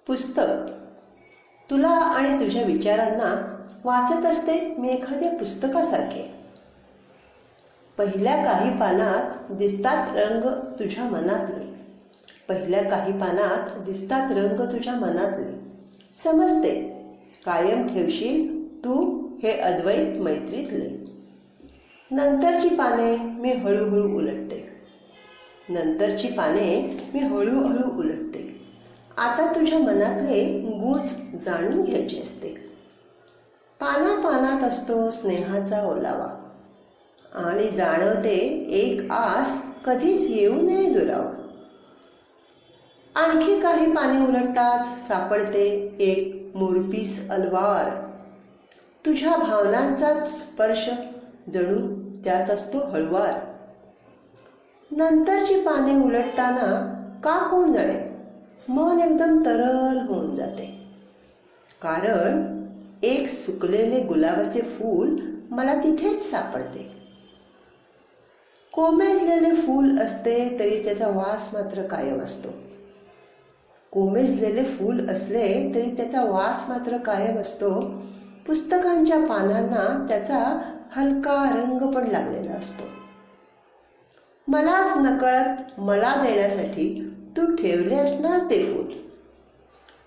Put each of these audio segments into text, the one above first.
पुस्तक. तुला आणि तुझ्या विचारांना वाचत असते मी एखाद्या पुस्तकासारखे. पहिल्या काही पानात दिसतात रंग तुझ्या मनातले. पहिल्या काही पानात दिसतात रंग तुझ्या मनातले. समजते कायम ठेवशील तू हे अद्वैत मैत्रीतले. नंतरची पाने मी हळूहळू उलटते. नंतरची पाने मी हळूहळू उलटते. आता तुझ्या मनातले गूंज जाणून घ्यायचे असते. पानापानात असतो स्नेहाचा ओलावा आणि जाणवते एक आस कधीच येऊ नये दुरावा. आणखी काही पाने उलटताच सापडते एक मोरपीस अलवार. तुझ्या भावनांचाच स्पर्श जणू त्यात असतो हळवार. नंतरची पाने उलटताना का कोण जाणे मन एकदम तरल होऊन जाते. कारण एक सुकलेले गुलाबाचे फूल मला तिथेच सापडते. कोमेजलेले फूल असते तरी त्याचा वास मात्र कायम असतो. कोमेजलेले फूल असले तरी त्याचा वास मात्र कायम असतो. पुस्तकांच्या पानांना त्याचा हलका रंग पण लागलेला असतो. मलाच नकळत मला देण्यासाठी तू ठेवले असणार ते फूल.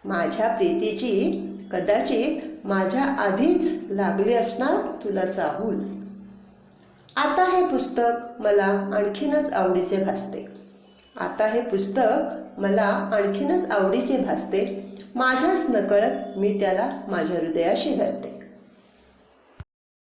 माझ्या प्रीतीची कदाचित माझ्या आधीच लागली असणार तुला चाहूल. आता हे पुस्तक मला आणखीनच आवडीचे भासते. आता हे पुस्तक मला आणखीनच आवडीचे भासते. माझ्याच नकळत मी त्याला माझ्या हृदयाशी धरते.